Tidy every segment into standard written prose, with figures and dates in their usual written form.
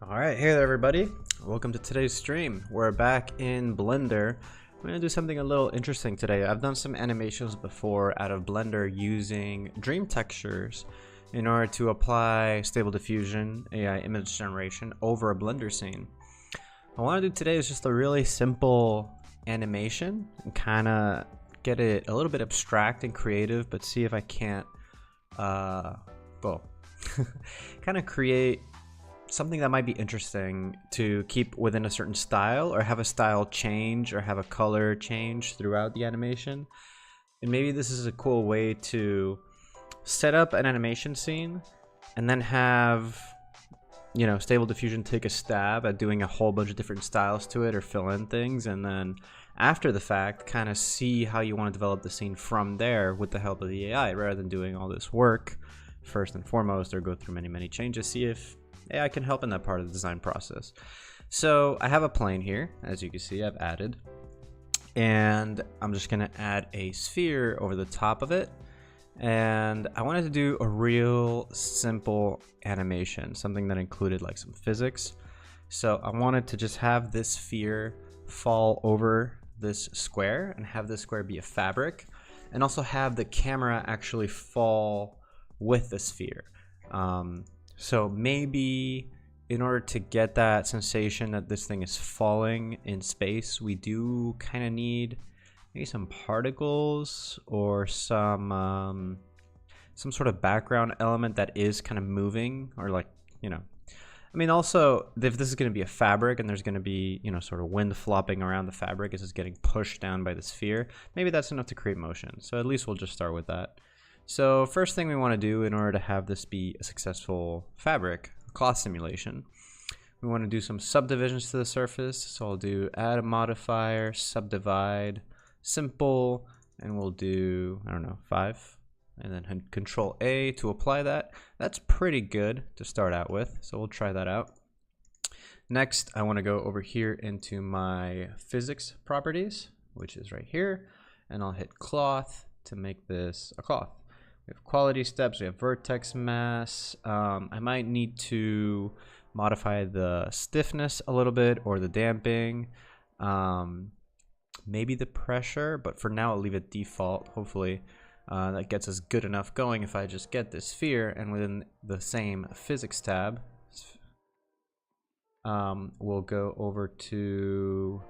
Alright, hey there everybody. Welcome to today's stream. We're back in Blender. I'm going to do something a little interesting today. I've done some animations before out of Blender using dream textures in order to apply Stable Diffusion, AI image generation over a Blender scene. What I want to do today is just a really simple animation and kind of get it a little bit abstract and creative, but see if I can't, kind of create something that might be interesting to keep within a certain style, or have a style change, or have a color change throughout the animation. And maybe this is a cool way to set up an animation scene and then have, you know, Stable Diffusion take a stab at doing a whole bunch of different styles to it or fill in things, and then after the fact kind of see how you want to develop the scene from there with the help of the AI, rather than doing all this work first and foremost, or go through many changes. See if AI can help in that part of the design process. So I have a plane here, as you can see I've added, and I'm just gonna add a sphere over the top of it, and I wanted to do a real simple animation, something that included like some physics. So I wanted to just have this sphere fall over this square and have this square be a fabric, and also have the camera actually fall with the sphere. So maybe in order to get that sensation that this thing is falling in space, we do kind of need maybe some particles or some sort of background element that is kind of moving, or like, you know, I mean, also if this is going to be a fabric and there's going to be, you know, sort of wind flopping around the fabric as it's getting pushed down by the sphere, maybe that's enough to create motion. So at least we'll just start with that. So first thing we want to do in order to have this be a successful fabric cloth simulation, we want to do some subdivisions to the surface. So I'll do add a modifier, subdivide, simple, and we'll do, I don't know, 5, and then Control A to apply that. That's pretty good to start out with, so we'll try that out. Next, I want to go over here into my physics properties, which is right here, and I'll hit cloth to make this a cloth. We have quality steps, we have vertex mass. I might need to modify the stiffness a little bit, or the damping, maybe the pressure, but for now I'll leave it default. Hopefully that gets us good enough going if I just get this sphere, and within the same physics tab, we'll go over to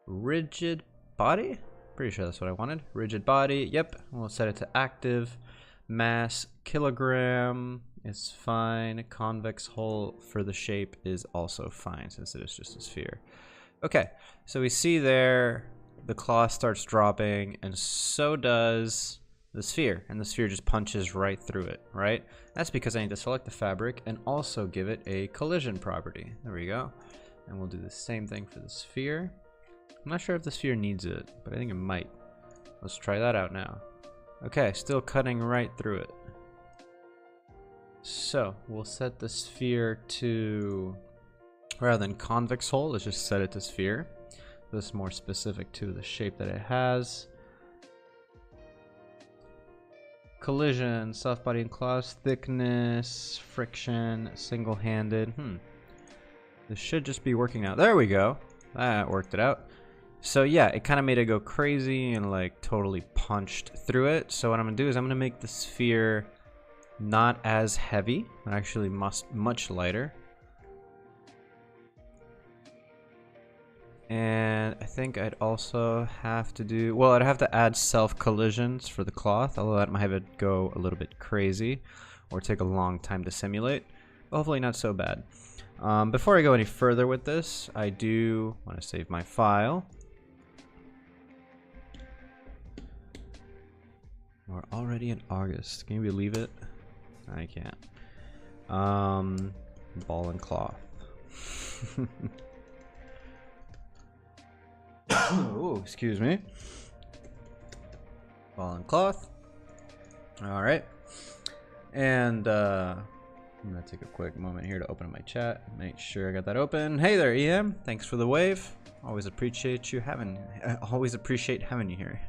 rigid body. Pretty sure that's what I wanted. Rigid body, yep. We'll set it to active. Mass, kilogram is fine. Convex hull for the shape is also fine, since it is just a sphere. Okay, so we see there the cloth starts dropping, and so does the sphere. And the sphere just punches right through it, right? That's because I need to select the fabric and also give it a collision property. There we go. And we'll do the same thing for the sphere. I'm not sure if the sphere needs it, but I think it might. Let's try that out now. Okay, still cutting right through it. So we'll set the sphere to, rather than convex hull, let's just set it to sphere. This is more specific to the shape that it has. Collision, soft body and cloth, thickness, friction, single-handed. This should just be working out. There we go. That worked it out. So yeah, it kind of made it go crazy and like totally punched through it. So what I'm gonna do is I'm gonna make the sphere not as heavy, actually much lighter. And I think I'd also have to do, well, I'd have to add self collisions for the cloth, although that might have it go a little bit crazy or take a long time to simulate. But hopefully not so bad. Before I go any further with this, I do want to save my file. We're already in August. Can you believe it? I can't. Ball and cloth. Oh, excuse me. Ball and cloth. All right. And I'm gonna take a quick moment here to open up my chat. Make sure I got that open. Hey there, EM. Thanks for the wave. Always appreciate you having. Always appreciate having you here.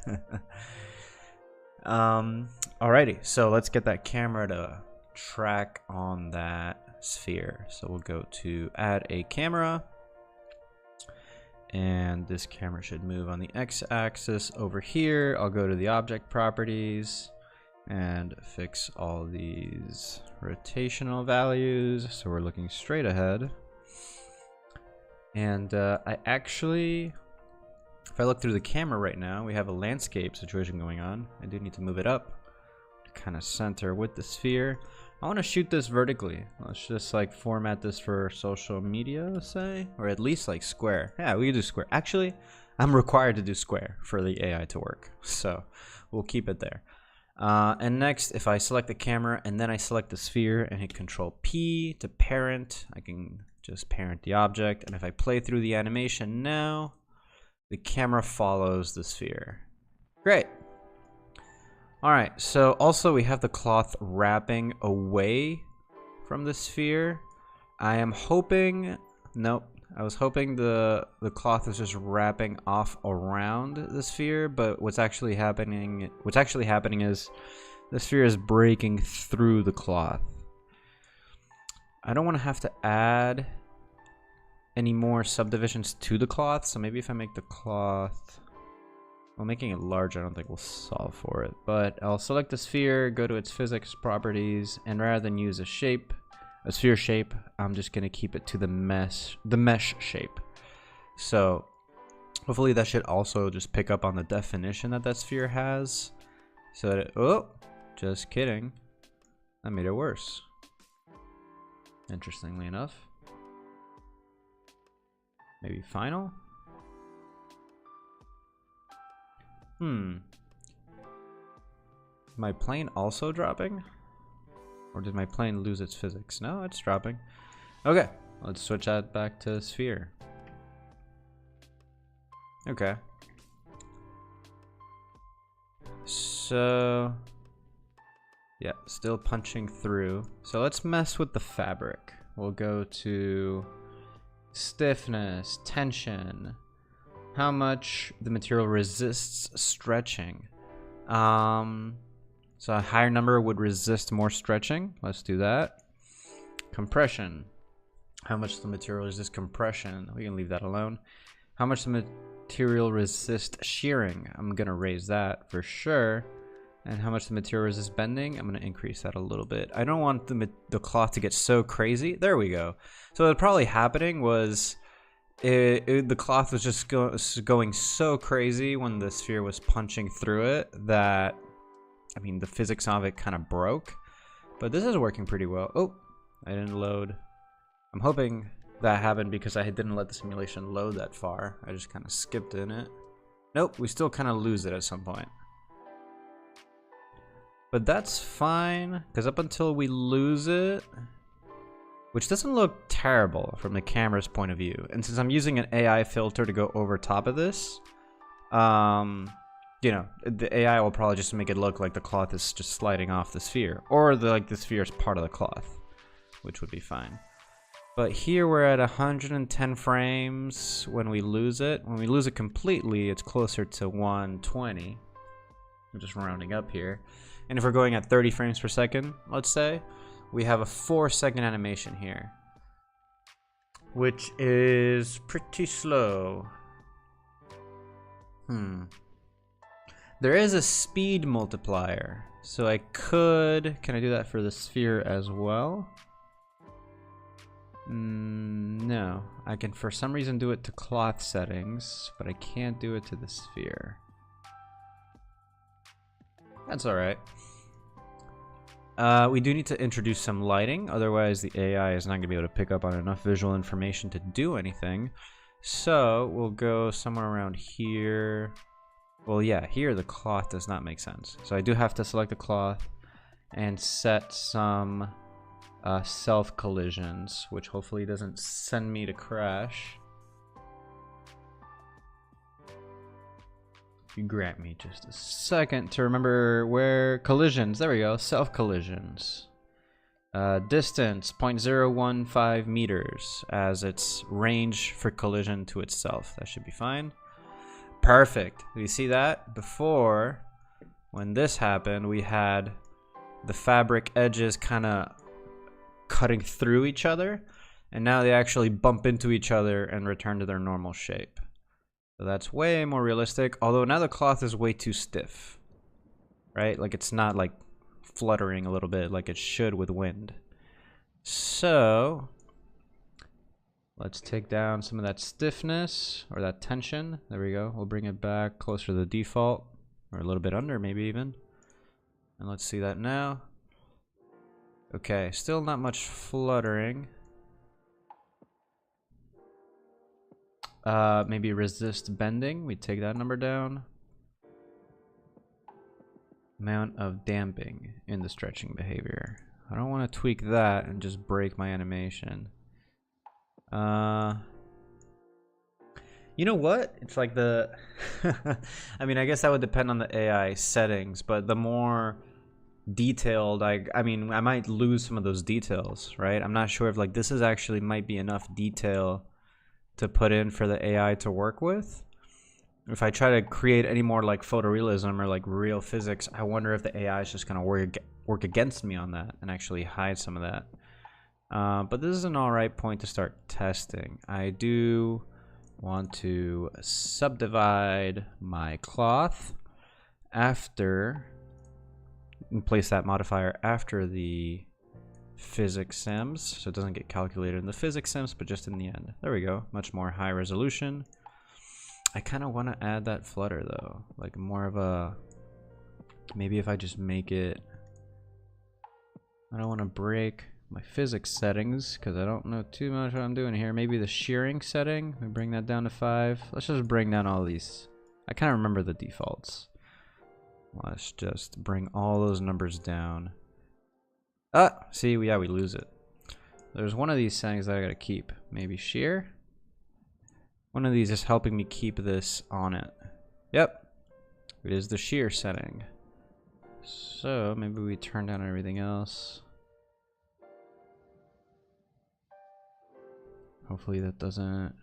Alrighty. So let's get that camera to track on that sphere. So we'll go to add a camera. And this camera should move on the x-axis over here. I'll go to the object properties and fix all these rotational values so we're looking straight ahead. And I actually, if I look through the camera right now, we have a landscape situation going on. I do need to move it up to kind of center with the sphere. I want to shoot this vertically. Let's just like format this for social media, let's say, or at least like square. Yeah, we can do square. Actually, I'm required to do square for the AI to work, so we'll keep it there. And next, if I select the camera and then I select the sphere and hit Control P to parent, I can just parent the object. And if I play through the animation now, the camera follows the sphere. Great. All right, so also we have the cloth wrapping away from the sphere. I am hoping, nope, I was hoping the cloth is just wrapping off around the sphere, but what's actually happening is the sphere is breaking through the cloth. I don't want to have to add any more subdivisions to the cloth, so maybe if I make the cloth, well, making it large, I don't think will solve for it, but I'll select the sphere, go to its physics properties, and rather than use a sphere shape, I'm just gonna keep it to the mesh shape. So hopefully that should also just pick up on the definition that that sphere has. So that oh, just kidding, that made it worse. Interestingly enough. Maybe final? My plane also dropping? Or did my plane lose its physics? No, it's dropping. Okay, let's switch that back to sphere. Okay. So, yeah, still punching through. So let's mess with the fabric. We'll go to stiffness, tension, how much the material resists stretching. So a higher number would resist more stretching. Let's do that. Compression. How much the material resists compression. We can leave that alone. How much the material resists shearing. I'm gonna raise that for sure. And how much the material resists bending. I'm gonna increase that a little bit. I don't want the cloth to get so crazy. There we go. So what probably happening was the cloth was just going so crazy when the sphere was punching through it that, I mean, the physics of it kind of broke. But this is working pretty well. Oh, I didn't load. I'm hoping that happened because I didn't let the simulation load that far. I just kind of skipped in it. Nope, we still kind of lose it at some point. But that's fine, because up until we lose it, which doesn't look terrible from the camera's point of view. And since I'm using an AI filter to go over top of this, you know, the AI will probably just make it look like the cloth is just sliding off the sphere, or the sphere is part of the cloth, which would be fine. But here we're at 110 frames when we lose it. When we lose it completely, it's closer to 120. I'm just rounding up here. And if we're going at 30 frames per second, let's say, we have a 4-second animation here, which is pretty slow. There is a speed multiplier, so I could, can I do that for the sphere as well? No, I can for some reason do it to cloth settings, but I can't do it to the sphere. That's all right. We do need to introduce some lighting, otherwise the AI is not going to be able to pick up on enough visual information to do anything. So we'll go somewhere around here. Well, yeah, here the cloth does not make sense. So I do have to select the cloth and set some self collisions, which hopefully doesn't send me to crash. you grant me just a second to remember where collisions. There we go. Self collisions. Distance 0.015 meters as its range for collision to itself. That should be fine. Perfect. You see that? Before, when this happened, we had the fabric edges kind of cutting through each other, and now they actually bump into each other and return to their normal shape. So that's way more realistic, although now the cloth is way too stiff, right? Like it's not like fluttering a little bit like it should with wind. So let's take down some of that stiffness or that tension. There we go. We'll bring it back closer to the default, or a little bit under maybe even. And let's see that now. Okay, still not much fluttering. Maybe resist bending. We take that number down. Amount of damping in the stretching behavior. I don't want to tweak that and just break my animation. You know what? It's like the I mean, I guess that would depend on the AI settings, but the more detailed I mean, I might lose some of those details, right? I'm not sure if like this is actually might be enough detail to put in for the AI to work with. If I try to create any more like photorealism or like real physics, I wonder if the AI is just gonna work against me on that and actually hide some of that. But this is an alright point to start testing. I do want to subdivide my cloth after, and place that modifier after the physics sims, so it doesn't get calculated in the physics sims, but just in the end. There we go, much more high resolution. I kind of want to add that flutter though, like more of a, maybe if I just make it, I don't want to break my physics settings because I don't know too much what I'm doing here. Maybe the shearing setting, we bring that down to 5. Let's just bring down all these. I kind of remember the defaults. Let's just bring all those numbers down. Ah, see, yeah, we lose it. There's one of these settings that I gotta keep. Maybe shear. One of these is helping me keep this on it. Yep, it is the shear setting. So maybe we turn down everything else. Hopefully that doesn't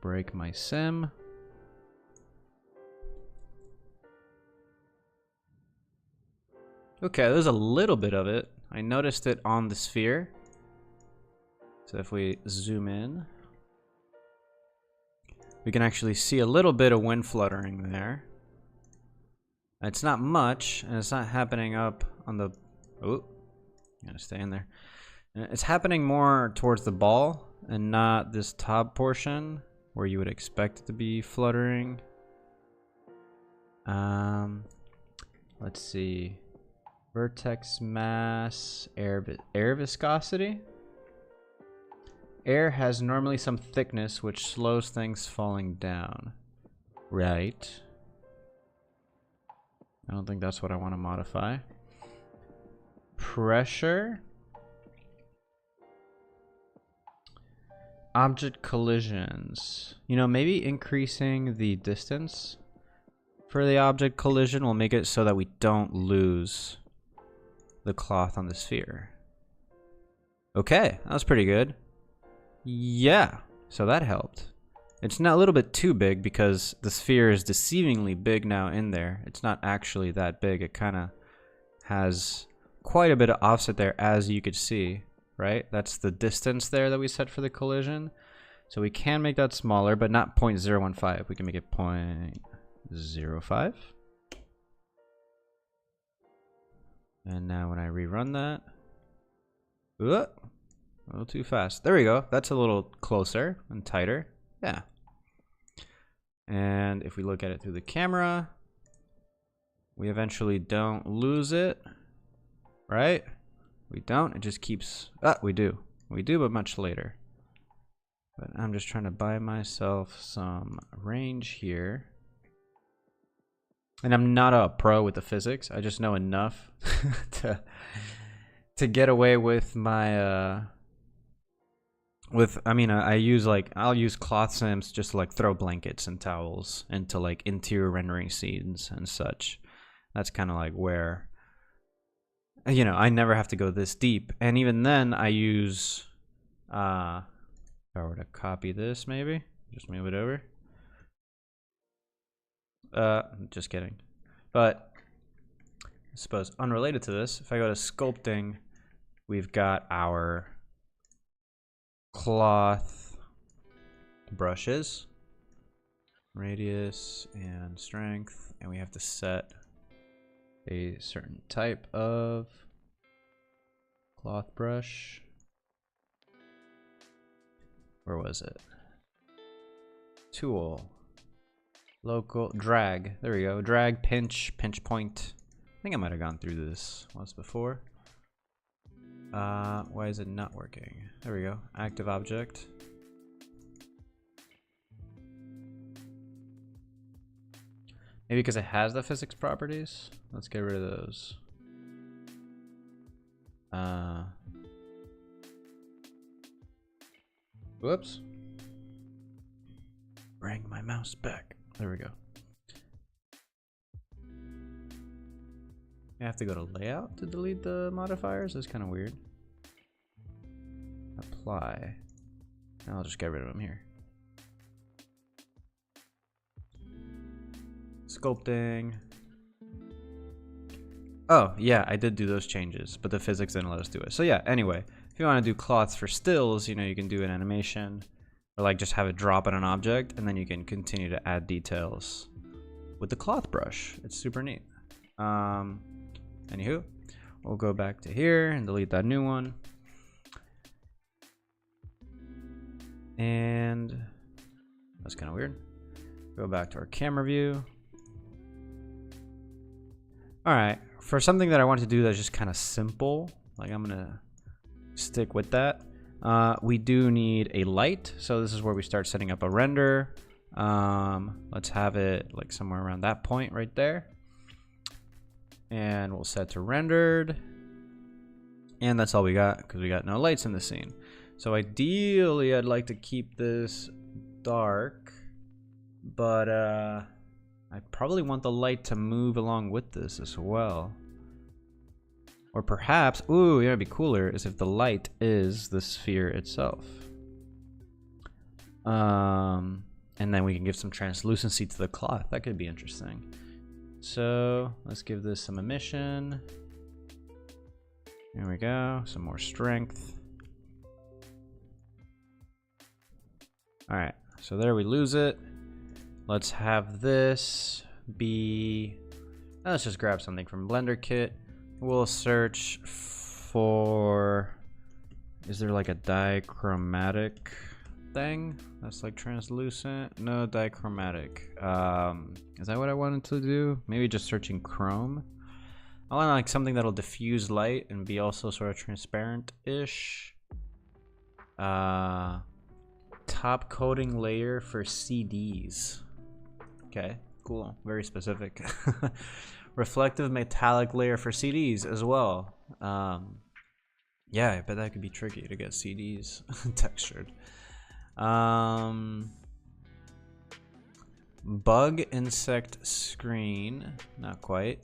break my sim. Okay, there's a little bit of it. I noticed it on the sphere. So if we zoom in, we can actually see a little bit of wind fluttering there. It's not much, and it's not happening up on the... Oh, gotta stay in there. It's happening more towards the ball and not this top portion where you would expect it to be fluttering. Let's see. Vertex mass, air viscosity. Air has normally some thickness which slows things falling down. Right. I don't think that's what I want to modify. Pressure. Object collisions. You know, maybe increasing the distance for the object collision will make it so that we don't lose the cloth on the sphere. Okay, that was pretty good. Yeah, so that helped. It's now a little bit too big because the sphere is deceivingly big now in there. It's not actually that big. It kind of has quite a bit of offset there, as you could see, right? That's the distance there that we set for the collision. So we can make that smaller, but not 0.015. We can make it 0.05. And now when I rerun that, a little too fast. There we go. That's a little closer and tighter. Yeah. And if we look at it through the camera, we eventually don't lose it, right? We don't. It just keeps... we do. We do, but much later. But I'm just trying to buy myself some range here. And I'm not a pro with the physics. I just know enough to get away with my I mean, I use like, I'll use cloth sims just to like throw blankets and towels into like interior rendering scenes and such. That's kind of like where, you know, I never have to go this deep. And even then I use, if I were to copy this, maybe just move it over. Just kidding. But I suppose unrelated to this, if I go to sculpting, we've got our cloth brushes, radius and strength, and we have to set a certain type of cloth brush. Where was it? Tool, local, drag. There we go. Drag, pinch, pinch point. I think I might have gone through this once before. Why is it not working? There we go. Active object. Maybe because it has the physics properties. Let's get rid of those. Whoops. Bring my mouse back. There we go. I have to go to layout to delete the modifiers. That's kind of weird. Apply. I'll just get rid of them here. Sculpting. Oh, yeah, I did do those changes, but the physics didn't let us do it. So yeah, anyway, if you want to do cloths for stills, you know, you can do an animation or like just have it drop on an object and then you can continue to add details with the cloth brush. It's super neat. Anywho, we'll go back to here and delete that new one. And that's kind of weird. Go back to our camera view. All right, for something that I want to do that's just kind of simple, like I'm gonna stick with that. We do need a light, so this is where we start setting up a render. Let's have it like somewhere around that point right there. And we'll set to rendered. And that's all we got because we got no lights in the scene. So ideally, I'd like to keep this dark, but I probably want the light to move along with this as well. Or perhaps, ooh, yeah, it'd be cooler is if the light is the sphere itself. And then we can give some translucency to the cloth. That could be interesting. So let's give this some emission. There we go, some more strength. All right, so there we lose it. Let's have this be, let's just grab something from Blender Kit. We'll search for, is there like a dichromatic thing that's like translucent? No, dichromatic. Is that what I wanted to do? Maybe just searching chrome. I want like something that'll diffuse light and be also sort of transparent-ish. Top coating layer for CDs. Okay, cool, very specific. Reflective metallic layer for CDs as well. Yeah, I bet that could be tricky to get CDs textured. Bug insect screen, not quite.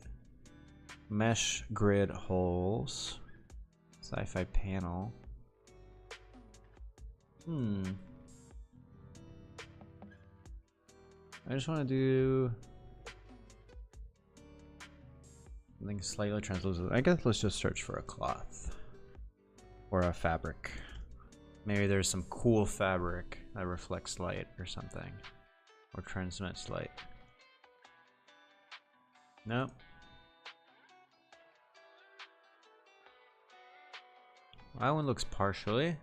Mesh grid holes. Sci-fi panel. I just want to do something slightly translucent. I guess let's just search for a cloth or a fabric. Maybe there's some cool fabric that reflects light or something, or transmits light. Nope. That one looks partially.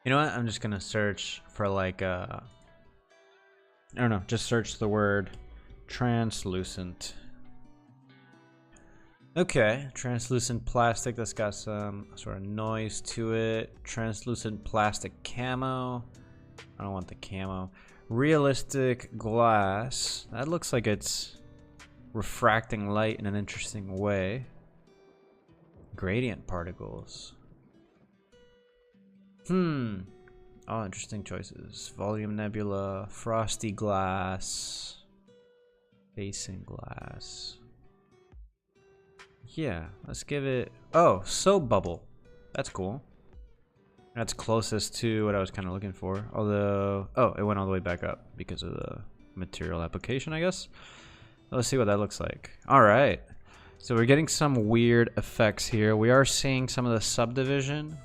You know what? I'm just gonna search for like I don't know, just search the word translucent. Okay, translucent plastic that's got some sort of noise to it. Translucent plastic camo. I don't want the camo. Realistic glass. That looks like it's refracting light in an interesting way. Gradient particles. All interesting choices. Volume nebula, frosty glass, basing glass. Yeah, let's give it... Oh, soap bubble. That's cool. That's closest to what I was kind of looking for. Although... Oh, it went all the way back up because of the material application, I guess. Let's see what that looks like. Alright. So we're getting some weird effects here. We are seeing some of the subdivision,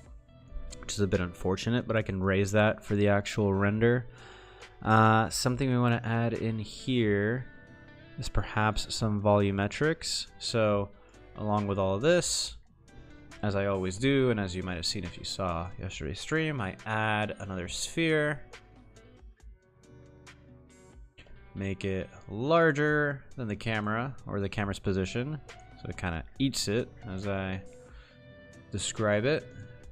which is a bit unfortunate, but I can raise that for the actual render. Something we want to add in here is perhaps some volumetrics. So along with all of this, as I always do, and as you might have seen if you saw yesterday's stream, I add another sphere. Make it larger than the camera, or the camera's position. So it kind of eats it as I describe it.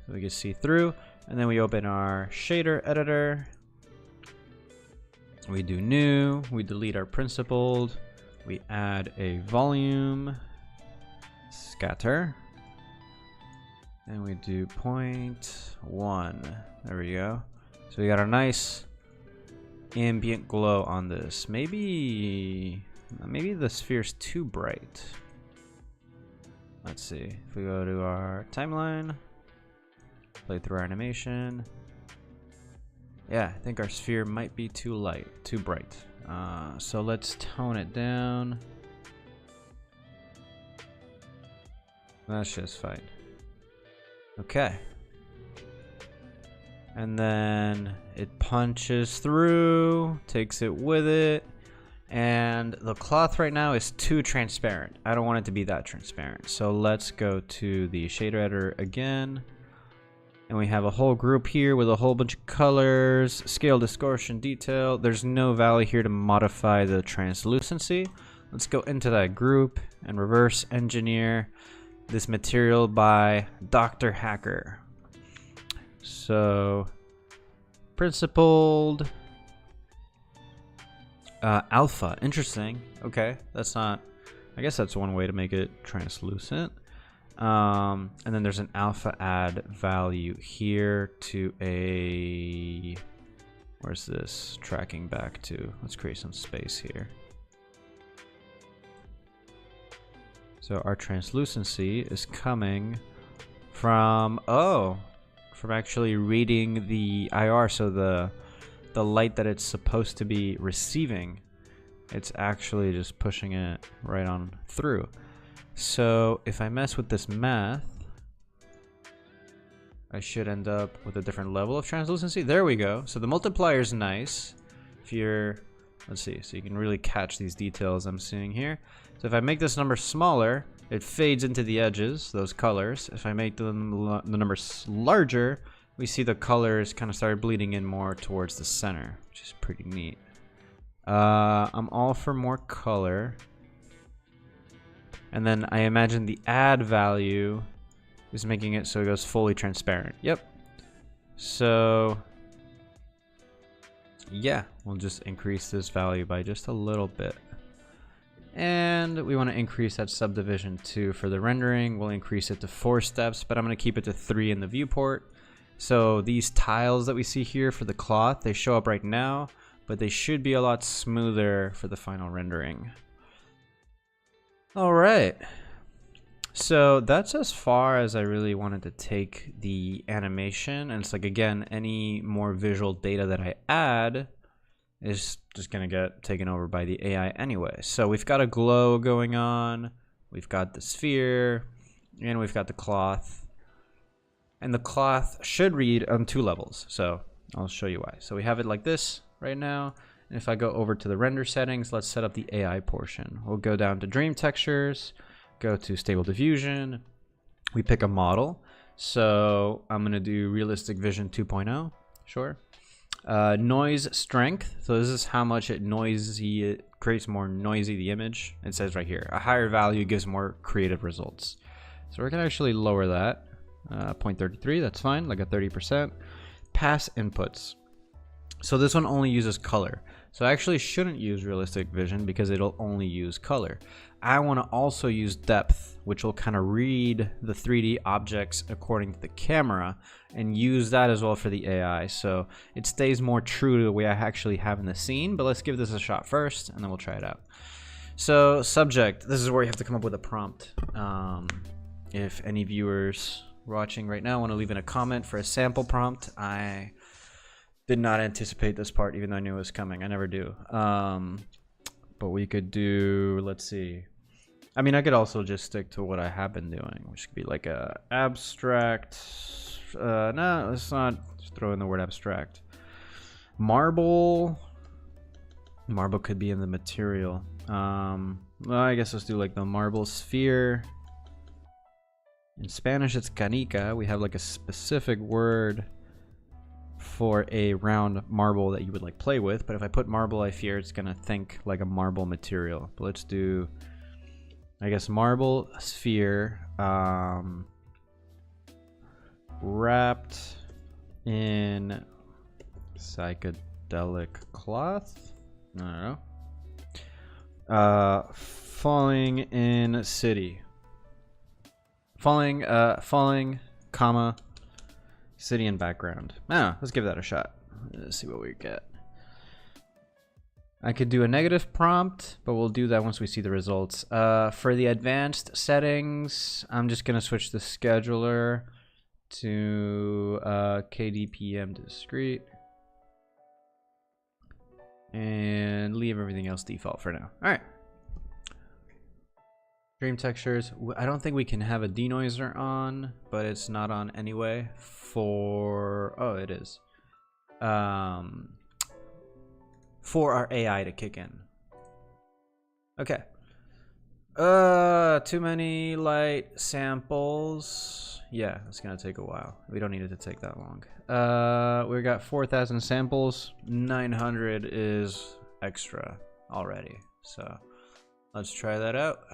So we can see through. And then we open our shader editor. We do new. We delete our principled. We add a volume. Scatter. And we do 0.1. There we go. So we got our nice ambient glow on this. Maybe the sphere's too bright. Let's see. If we go to our timeline, play through our animation. Yeah, I think our sphere might be too light, too bright. So let's tone it down. That's just fine. Okay. And then it punches through, takes it with it. And the cloth right now is too transparent. I don't want it to be that transparent. So let's go to the shader editor again. And we have a whole group here with a whole bunch of colors, scale, distortion, detail. There's no value here to modify the translucency. Let's go into that group and reverse engineer this material by Dr. Hacker. So, principled, alpha, interesting. Okay, that's not, I guess that's one way to make it translucent. And then there's an alpha add value here to a, where's this tracking back to? Let's create some space here. So our translucency is coming from, from actually reading the IR, so the light that it's supposed to be receiving, it's actually just pushing it right on through. So if I mess with this math, I should end up with a different level of translucency. There we go. So the multiplier is nice. If you're, let's see, so you can really catch these details I'm seeing here. So if I make this number smaller, it fades into the edges, those colors. If I make the numbers larger, we see the colors kind of start bleeding in more towards the center, which is pretty neat. I'm all for more color. And then I imagine the add value is making it so it goes fully transparent. Yep. So yeah, we'll just increase this value by just a little bit. And we want to increase that subdivision too for the rendering. We'll increase it to 4 steps, but I'm going to keep it to 3 in the viewport. So these tiles that we see here for the cloth, they show up right now, but they should be a lot smoother for the final rendering. All right. So that's as far as I really wanted to take the animation. And it's like, again, any more visual data that I add is just going to get taken over by the AI anyway. So we've got a glow going on, we've got the sphere, and we've got the cloth. And the cloth should read on 2 levels, so I'll show you why. So we have it like this right now, and if I go over to the render settings, let's set up the AI portion. We'll go down to Dream Textures, go to Stable Diffusion, we pick a model. So I'm going to do Realistic Vision 2.0, sure. Noise strength, so this is how much it creates more noisy the image. It says right here, a higher value gives more creative results. So we're gonna actually lower that, 0.33, that's fine, like a 30%. Pass inputs, so this one only uses color. So I actually shouldn't use realistic vision because it'll only use color. I want to also use depth, which will kind of read the 3D objects according to the camera and use that as well for the AI. So it stays more true to the way I actually have in the scene, but let's give this a shot first and then we'll try it out. So subject, this is where you have to come up with a prompt. If any viewers watching right now want to leave in a comment for a sample prompt, I did not anticipate this part even though I knew it was coming. I never do. But we could do, let's see. I mean, I could also just stick to what I have been doing, which could be like a abstract. No, let's not throw in the word abstract. Marble. Marble could be in the material. Well, I guess let's do like the marble sphere. In Spanish, it's canica. We have like a specific word for a round marble that you would like play with, but if I put marble, I fear it's gonna think like a marble material. But let's do, I guess, marble sphere wrapped in psychedelic cloth. I don't know. Falling in city. Falling, comma, city and background. Let's give that a shot. Let's see what we get. I could do a negative prompt, but we'll do that once we see the results. For the advanced settings, I'm just gonna switch the scheduler to KDPM discrete and leave everything else default for now. All right. Dream textures. I don't think we can have a denoiser on, but it's not on anyway. Oh, it is. For our AI to kick in. Okay. Too many light samples. Yeah, it's gonna take a while. We don't need it to take that long. We got 4,000 samples. 900 is extra already. So let's try that out.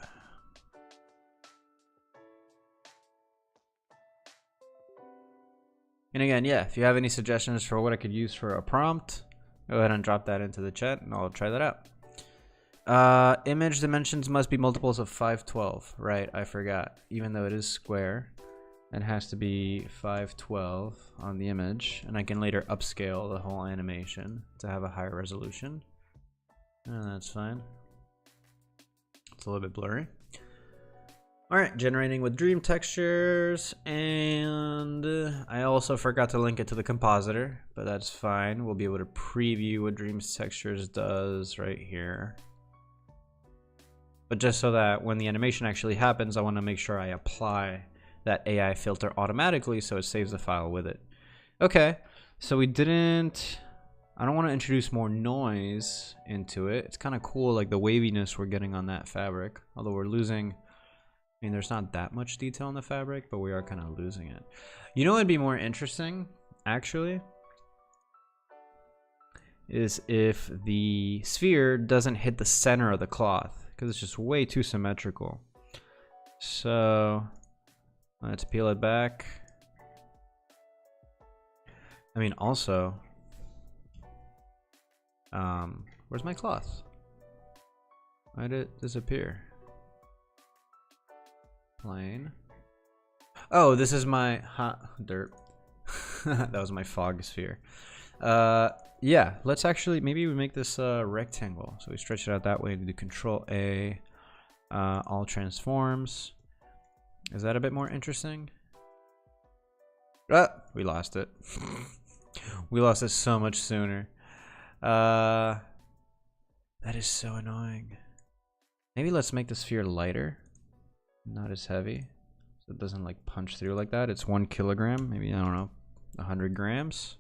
And again, yeah, if you have any suggestions for what I could use for a prompt, go ahead and drop that into the chat and I'll try that out. Image dimensions must be multiples of 512. Right, I forgot. Even though it is square, it has to be 512 on the image, and I can later upscale the whole animation to have a higher resolution. That's fine. It's a little bit blurry. Alright, generating with dream textures, and I also forgot to link it to the compositor, but that's fine. We'll be able to preview what dream textures does right here. But just so that when the animation actually happens, I want to make sure I apply that AI filter automatically so it saves the file with it. Okay, so we didn't... I don't want to introduce more noise into it. It's kind of cool, like the waviness we're getting on that fabric, although we're losing... I mean, there's not that much detail in the fabric, but we are kind of losing it. You know what would be more interesting, actually, is if the sphere doesn't hit the center of the cloth, because it's just way too symmetrical. So let's peel it back. I mean, also, where's my cloth? Why did it disappear? Plane. Oh, this is my derp. That was my fog sphere. Yeah, let's actually, maybe we make this a rectangle. So we stretch it out that way. Do Control A, all transforms. Is that a bit more interesting? We lost it. We lost it so much sooner. That is so annoying. Maybe let's make the sphere lighter. Not as heavy, so it doesn't like punch through like that. It's 1 kilogram, maybe, I don't know, 100 grams,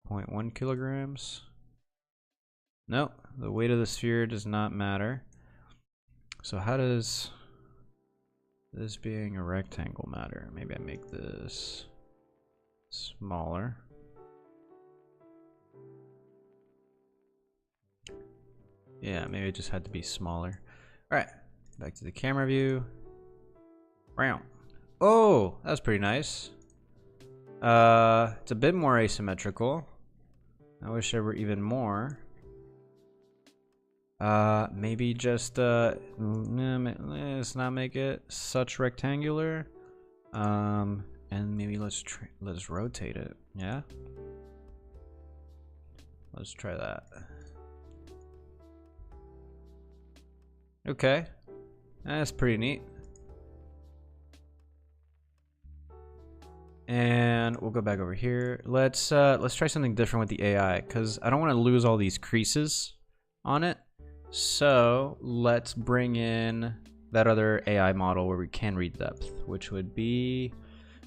0.1 kilograms. Nope, the weight of the sphere does not matter. So how does this being a rectangle matter? Maybe I make this smaller. Yeah, maybe it just had to be smaller. All right, back to the camera view. Oh, that's pretty nice. It's a bit more asymmetrical. I wish there were even more. Maybe just let's not make it such rectangular. And maybe let's rotate it. Yeah. Let's try that. Okay, that's pretty neat. And we'll go back over here. Let's try something different with the AI, because I don't want to lose all these creases on it. So let's bring in that other AI model where we can read depth, which would be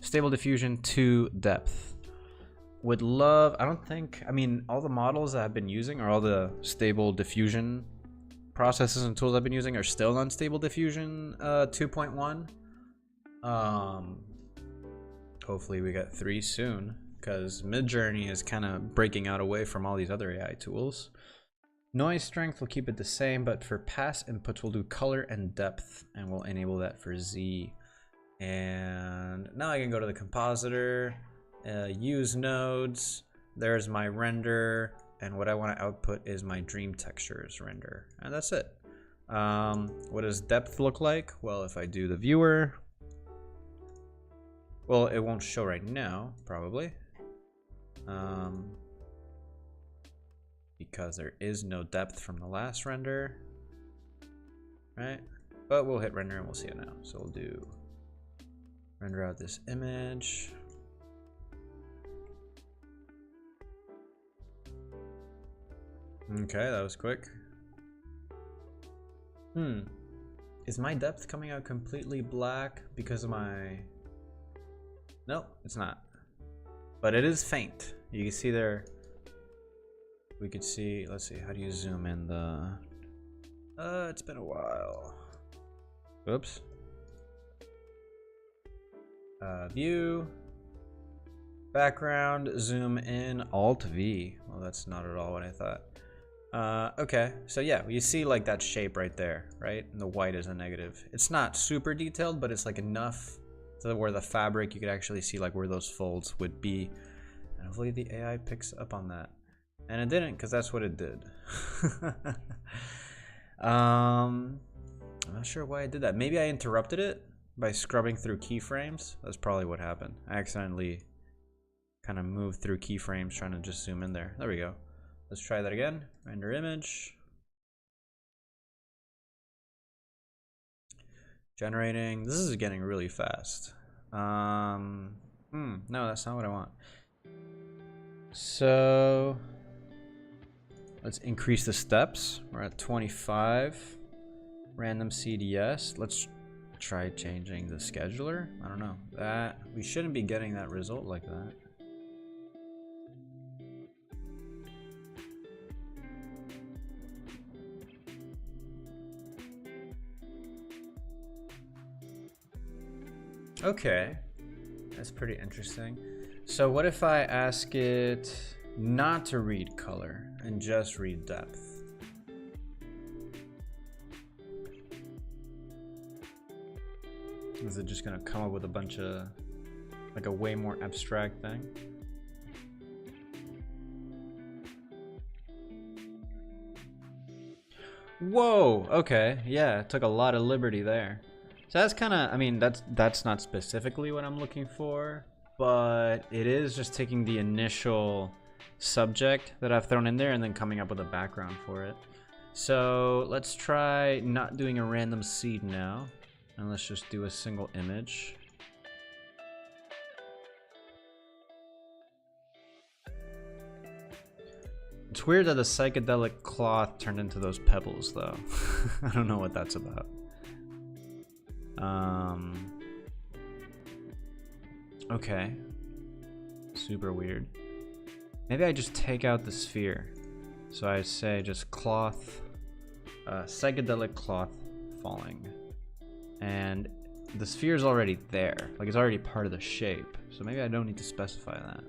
Stable Diffusion to Depth. Would love, I mean, all the models that I've been using, or all the Stable Diffusion processes and tools I've been using, are still on Stable Diffusion 2.1. Hopefully we get 3 soon, because Midjourney is kind of breaking out away from all these other AI tools. Noise strength will keep it the same, but for pass inputs we'll do color and depth, and we'll enable that for Z. And now I can go to the compositor, use nodes, there's my render, and what I want to output is my dream textures render, and that's it. What does depth look like? Well, if I do the viewer, well, it won't show right now, probably. Because there is no depth from the last render, right? But we'll hit render and we'll see it now. So we'll do render out this image. Okay, that was quick. Is my depth coming out completely black because of my... Nope, it's not. But it is faint. You can see there. We could see, let's see, how do you zoom in the... it's been a while. Oops. View. Background, zoom in, Alt V. Well, that's not at all what I thought. Okay, so yeah, you see like that shape right there, right? And the white is a negative. It's not super detailed, but it's like enough to where the fabric, you could actually see like where those folds would be. And hopefully the AI picks up on that. And it didn't, because that's what it did. I'm not sure why I did that. Maybe I interrupted it by scrubbing through keyframes. That's probably what happened. I accidentally kind of moved through keyframes trying to just zoom in there. There we go. Let's try that again. Render image. Generating. This is getting really fast. No, that's not what I want. So let's increase the steps. We're at 25. Random CDS. Let's try changing the scheduler. I don't know. That we shouldn't be getting that result like that. Okay, that's pretty interesting. So what if I ask it not to read color and just read depth? Is it just gonna come up with a bunch of, like a way more abstract thing? Whoa, okay, yeah, took a lot of liberty there. So that's kind of, I mean, that's not specifically what I'm looking for, but it is just taking the initial subject that I've thrown in there and then coming up with a background for it. So let's try not doing a random seed now, and let's just do a single image. It's weird that the psychedelic cloth turned into those pebbles though. I don't know what that's about. Okay. Super weird. Maybe I just take out the sphere. So I say just cloth, psychedelic cloth falling. And the sphere is already there. Like it's already part of the shape. So maybe I don't need to specify that.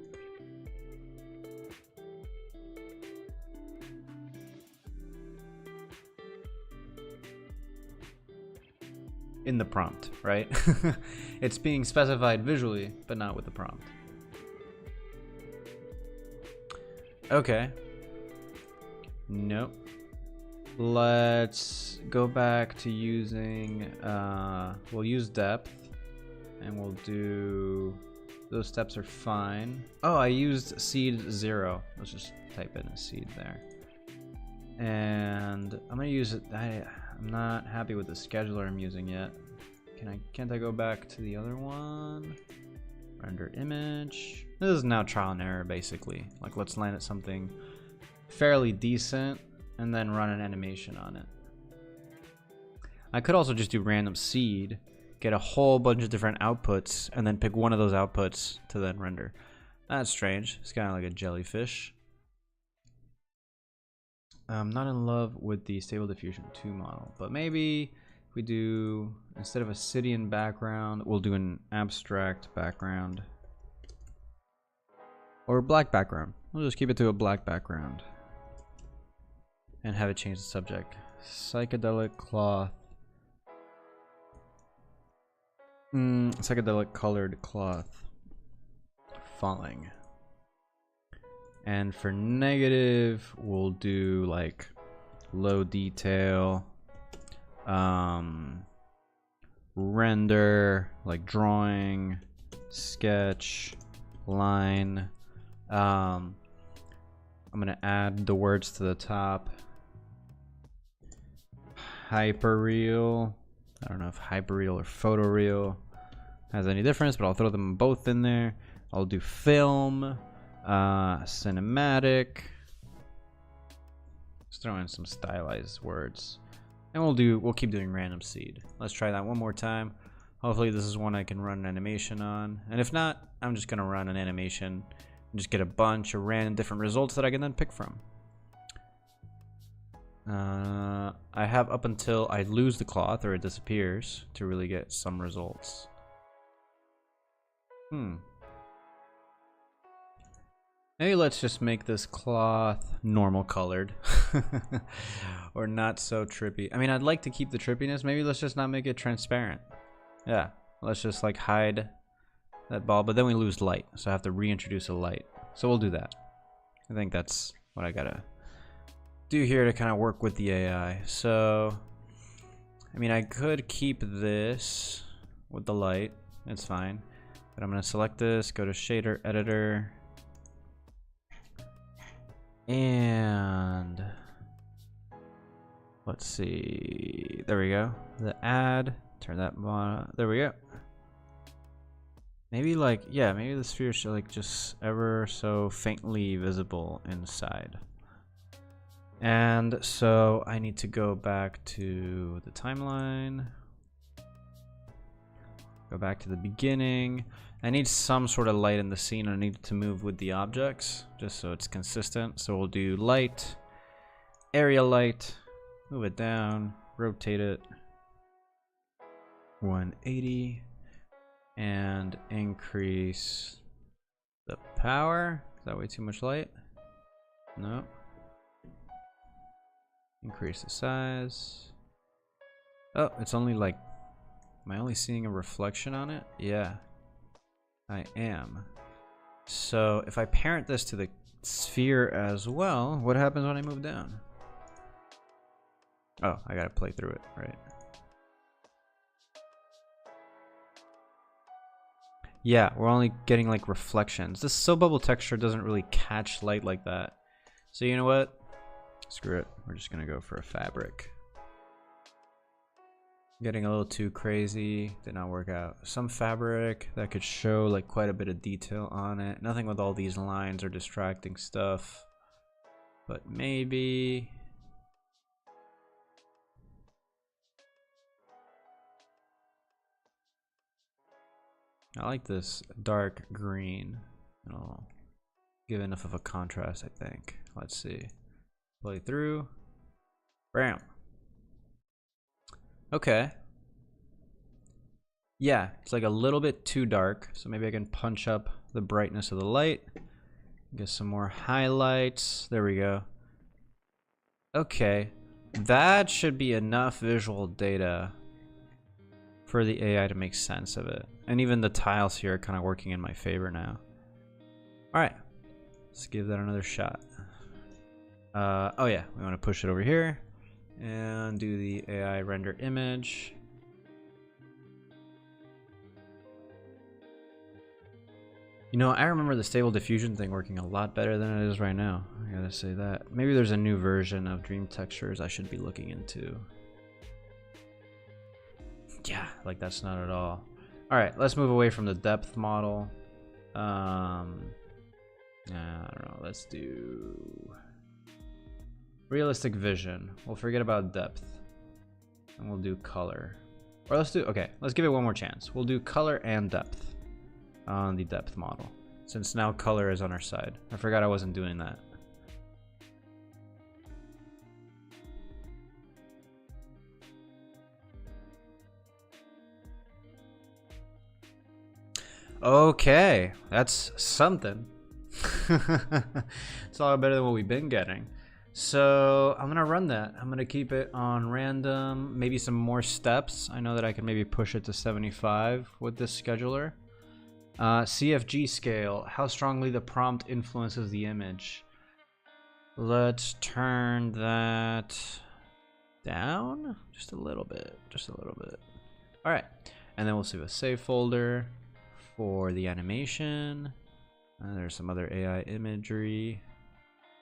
In the prompt, right? It's being specified visually, but not with the prompt. Okay. Nope. Let's go back to using, we'll use depth, and we'll do, those steps are fine. Oh, I used seed 0. Let's just type in a seed there. And I'm gonna use it, I'm not happy with the scheduler I'm using yet. Can't I go back to the other one? Render image. This is now trial and error basically. Like, let's land at something fairly decent and then run an animation on it. I could also just do random seed, get a whole bunch of different outputs, and then pick one of those outputs to then render. That's strange. It's kind of like a jellyfish. I'm not in love with the Stable Diffusion 2 model, but maybe if we do, instead of a Sidian background, we'll do an abstract background. Or a black background. We'll just keep it to a black background. And have it change the subject. Psychedelic cloth. Psychedelic colored cloth. Falling. And for negative, we'll do like low detail. Render, like drawing, sketch, line. I'm gonna add the words to the top. Hyperreal. I don't know if hyperreal or photoreal has any difference, but I'll throw them both in there. I'll do film, cinematic. Let's throw in some stylized words, and we'll keep doing random seed. Let's try that one more time. Hopefully this is one I can run an animation on, and if not, I'm just gonna run an animation and just get a bunch of random different results that I can then pick from. I have up until I lose the cloth or it disappears to really get some results. Maybe let's just make this cloth normal colored. Or not so trippy. I mean, I'd like to keep the trippiness. Maybe let's just not make it transparent. Yeah, let's just like hide that ball, but then we lose light, so I have to reintroduce a light. So we'll do that. I think that's what I gotta do here to kind of work with the AI. So, I mean, I could keep this with the light. It's fine. But I'm gonna select this, go to shader editor, and let's see. There we go. The add, turn that on. There we go. Maybe like, yeah, maybe the sphere should like just ever so faintly visible inside. And so I need to go back to the timeline. Go back to the beginning. I need some sort of light in the scene. I need it to move with the objects just so it's consistent. So we'll do light, area light, move it down, rotate it 180, and increase the power. Is that way too much light? No. Increase the size. Oh, it's only like, am I only seeing a reflection on it? Yeah, I am. So if I parent this to the sphere as well, what happens when I move down? Oh, I gotta play through it, right? Yeah, we're only getting like reflections. This soap bubble texture doesn't really catch light like that. So you know what? Screw it. We're just gonna go for a fabric. Getting a little too crazy. Did not work out. Some fabric that could show like quite a bit of detail on it. Nothing with all these lines or distracting stuff. But maybe. I like this dark green. It'll give enough of a contrast, I think. Let's see. Play through. Bam. Okay. Yeah, it's like a little bit too dark, so maybe I can punch up the brightness of the light. Get some more highlights. There we go. Okay. That should be enough visual data for the AI to make sense of it. And even the tiles here are kind of working in my favor now. Alright. Let's give that another shot. Oh yeah, we want to push it over here. and do the AI render image. You know, I remember the stable diffusion thing working a lot better than it is right now. I gotta say that. Maybe there's a new version of Dream Textures I should be looking into. Yeah, like that's not at all. All right, let's move away from the depth model. I don't know. Let's do realistic vision. We'll forget about depth, and we'll do color. Or let's give it one more chance. We'll do color and depth on the depth model, since now color is on our side. I forgot I wasn't doing that. Okay, that's something. It's a lot better than what we've been getting. So I'm gonna run that. I'm gonna keep it on random, maybe some more steps. I know that I can maybe push it to 75 with this scheduler. CFG scale, how strongly the prompt influences the image. Let's turn that down just a little bit, All right, and then we'll save a save folder for the animation. There's some other AI imagery.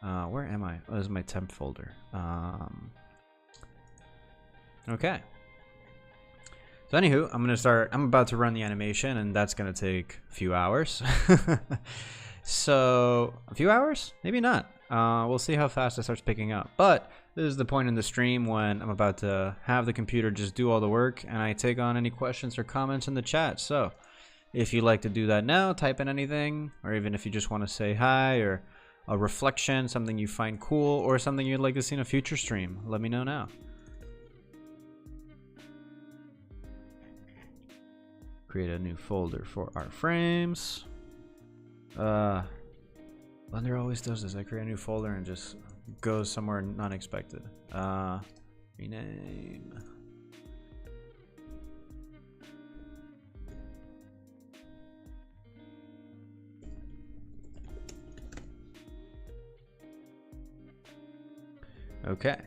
Where am I? Oh, this is my temp folder. Okay. So anywho, I'm about to run the animation, and that's gonna take a few hours. So a few hours? Maybe not. We'll see how fast it starts picking up. But this is the point in the stream when I'm about to have the computer just do all the work, and I take on any questions or comments in the chat. So if you'd like to do that now, type in anything, or even if you just want to say hi or a reflection, something you find cool, or something you'd like to see in a future stream, let me know now. Create a new folder for our frames. Blender always does this. I create a new folder and just goes somewhere unexpected. Rename. Okay.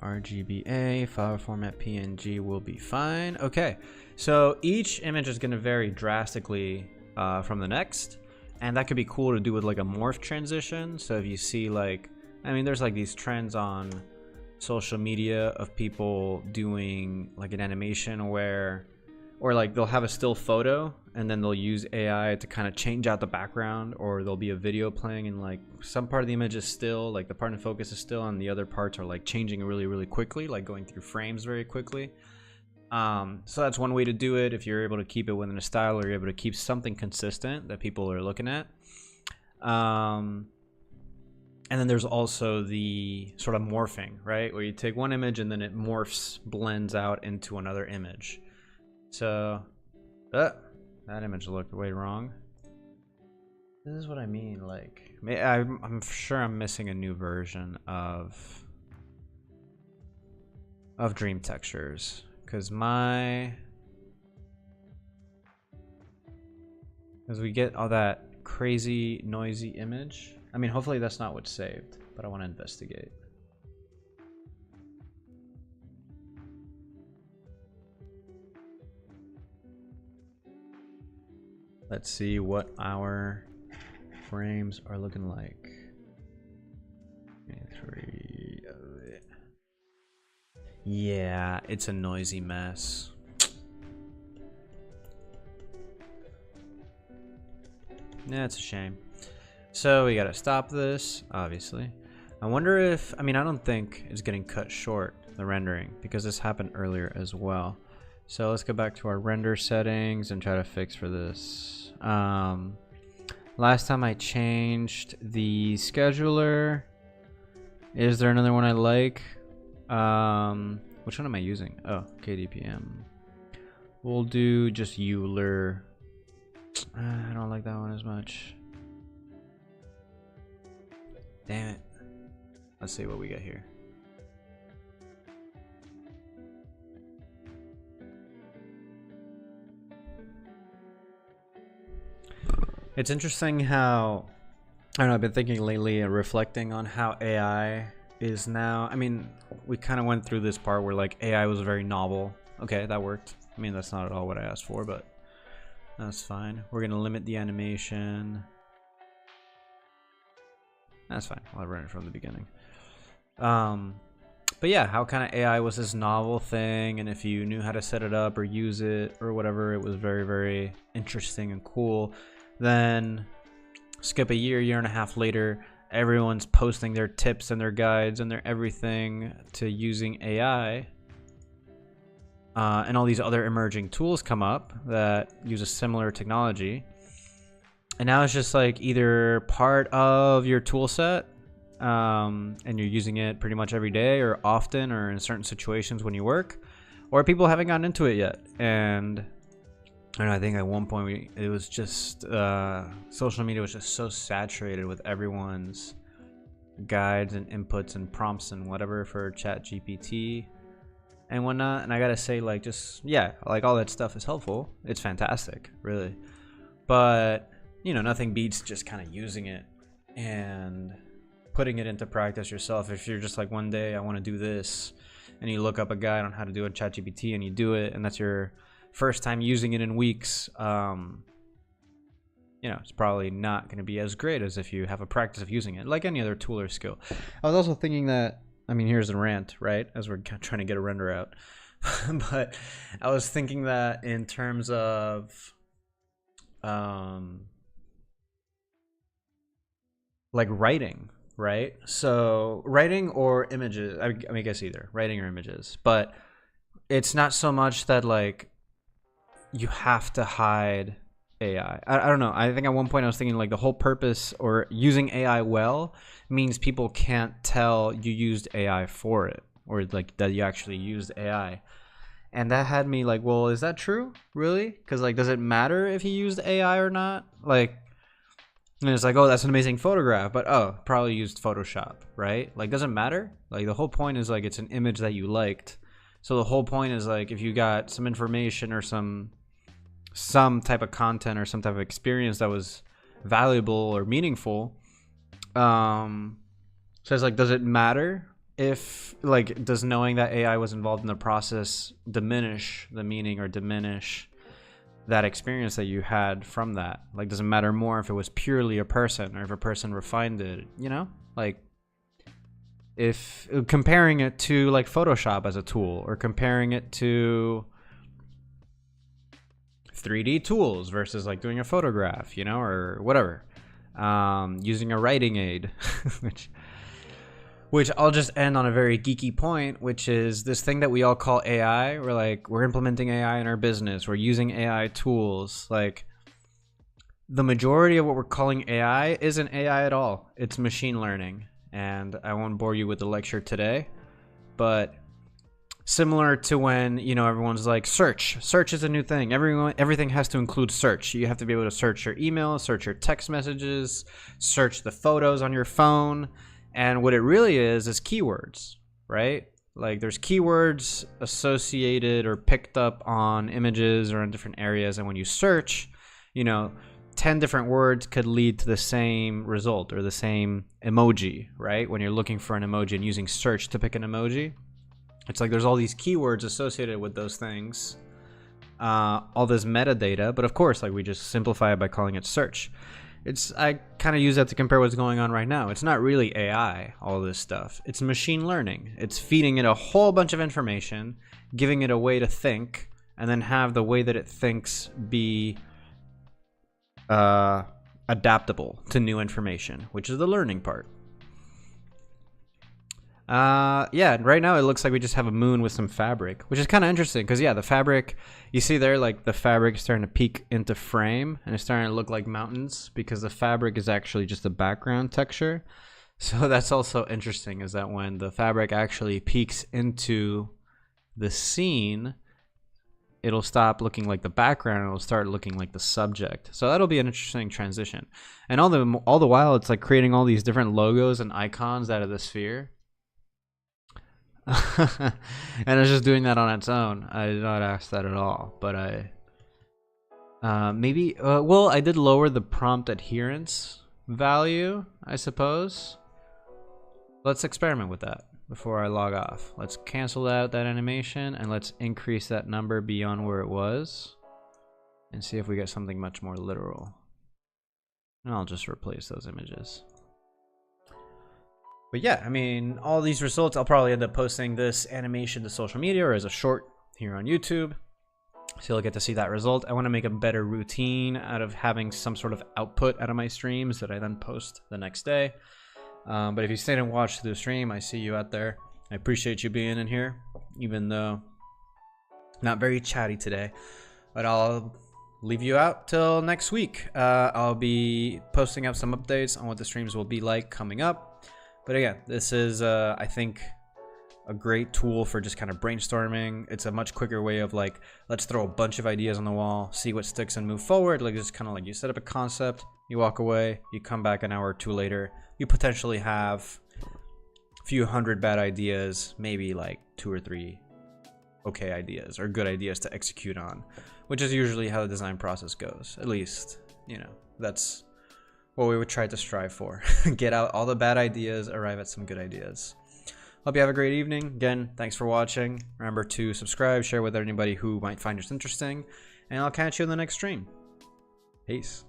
RGBA, file format PNG will be fine. Okay, so each image is going to vary drastically from the next, and that could be cool to do with like a morph transition. So if you see like, I mean, there's like these trends on social media of people doing like an animation where, or like they'll have a still photo and then they'll use AI to kind of change out the background, or there'll be a video playing and like some part of the image is still, like the part in focus is still, and the other parts are like changing really quickly, like going through frames very quickly. So that's one way to do it if you're able to keep it within a style, or you're able to keep something consistent that people are looking at. And then there's also the sort of morphing, right? Where you take one image and then it morphs, blends out into another image. So that image looked way wrong. This is what I mean. Like, I'm sure I'm missing a new version of Dream Textures, because we get all that crazy noisy image. I mean, hopefully that's not what's saved, but I want to investigate. Let's see what our frames are looking like. 3 of it. Yeah, it's a noisy mess. Yeah, it's a shame. So we gotta stop this, obviously. I wonder if, I mean, I don't think it's getting cut short, the rendering, because this happened earlier as well. So let's go back to our render settings and try to fix for this. Last time I changed the scheduler. Is there another one I like? Which one am I using? Oh, KDPM. We'll do just Euler. I don't like that one as much. Damn it. Let's see what we got here. It's interesting how I don't know, I've been thinking lately and reflecting on how AI is now. I mean, we kind of went through this part where like AI was very novel. Okay, that worked. I mean, that's not at all what I asked for, but that's fine. We're gonna limit the animation. That's fine. I'll run it from the beginning. But yeah, how kind of AI was this novel thing, and if you knew how to set it up or use it or whatever, it was very, very interesting and cool. Then skip a year and a half later, everyone's posting their tips and their guides and their everything to using AI. And all these other emerging tools come up that use a similar technology. And now it's just like either part of your tool set, and you're using it pretty much every day or often or in certain situations when you work, or people haven't gotten into it yet. And I don't know, I think at one point it was just social media was just so saturated with everyone's guides and inputs and prompts and whatever for ChatGPT and whatnot. And I gotta say, like, just yeah, like all that stuff is helpful. It's fantastic, really. But you know, nothing beats just kind of using it and putting it into practice yourself. If you're just like, one day I want to do this, and you look up a guide on how to do it in ChatGPT and you do it, and that's your first time using it in weeks, you know, it's probably not going to be as great as if you have a practice of using it, like any other tool or skill. I was also thinking that, I mean, here's the rant, right? As we're trying to get a render out. But I was thinking that in terms of, like writing, right? So writing or images, I mean, I guess either writing or images, but it's not so much that like you have to hide AI. I don't know. I think at one point I was thinking like the whole purpose or using AI well means people can't tell you used AI for it, or like that you actually used AI. And that had me like, well, is that true? Really? Because like, does it matter if you used AI or not? Like, and it's like, oh, that's an amazing photograph, but oh, probably used Photoshop, right? Like, doesn't matter. Like, the whole point is like it's an image that you liked. So the whole point is like if you got some information or some type of content or some type of experience that was valuable or meaningful, so it's like, does it matter if like, does knowing that AI was involved in the process diminish the meaning or diminish that experience that you had from that? Like, does it matter more if it was purely a person or if a person refined it, you know? Like, if comparing it to like Photoshop as a tool, or comparing it to 3D tools versus like doing a photograph, you know, or whatever, using a writing aid, which I'll just end on a very geeky point, which is this thing that we all call AI. We're like, we're implementing AI in our business, we're using AI tools. Like, the majority of what we're calling AI isn't AI at all. It's machine learning. And I won't bore you with the lecture today, but similar to when, you know, everyone's like, search is a new thing. Everything has to include search. You have to be able to search your email, search your text messages, search the photos on your phone. And what it really is keywords, right? Like, there's keywords associated or picked up on images or in different areas. And when you search, you know, 10 different words could lead to the same result or the same emoji, right? When you're looking for an emoji and using search to pick an emoji, it's like there's all these keywords associated with those things, all this metadata. But of course, like, we just simplify it by calling it search. I kind of use that to compare what's going on right now. It's not really AI, all this stuff. It's machine learning. It's feeding it a whole bunch of information, giving it a way to think, and then have the way that it thinks be adaptable to new information, which is the learning part. Yeah, right now it looks like we just have a moon with some fabric, which is kind of interesting because, yeah, the fabric, you see there, like, the fabric is starting to peek into frame and it's starting to look like mountains because the fabric is actually just a background texture. So that's also interesting, is that when the fabric actually peeks into the scene, it'll stop looking like the background and it'll start looking like the subject. So that'll be an interesting transition. And all the while, it's like creating all these different logos and icons out of the sphere. And it's just doing that on its own. I did not ask that at all, but I maybe well, I did lower the prompt adherence value, I suppose. Let's experiment with that before I log off. Let's cancel out that animation and let's increase that number beyond where it was and see if we get something much more literal. And I'll just replace those images. But yeah, I mean, all these results, I'll probably end up posting this animation to social media or as a short here on YouTube. So you'll get to see that result. I want to make a better routine out of having some sort of output out of my streams that I then post the next day. But if you stayed and watched the stream, I see you out there. I appreciate you being in here, even though not very chatty today. But I'll leave you out till next week. I'll be posting up some updates on what the streams will be like coming up. But again, this is, I think, a great tool for just kind of brainstorming. It's a much quicker way of like, let's throw a bunch of ideas on the wall, see what sticks and move forward. Like, just kind of like you set up a concept, you walk away, you come back an hour or two later, you potentially have a few hundred bad ideas, maybe like 2 or 3 okay ideas or good ideas to execute on, which is usually how the design process goes. At least, you know, that's what we would try to strive for. Get out all the bad ideas, arrive at some good ideas. Hope you have a great evening. Again, thanks for watching. Remember to subscribe, share with anybody who might find this interesting, and I'll catch you in the next stream. Peace.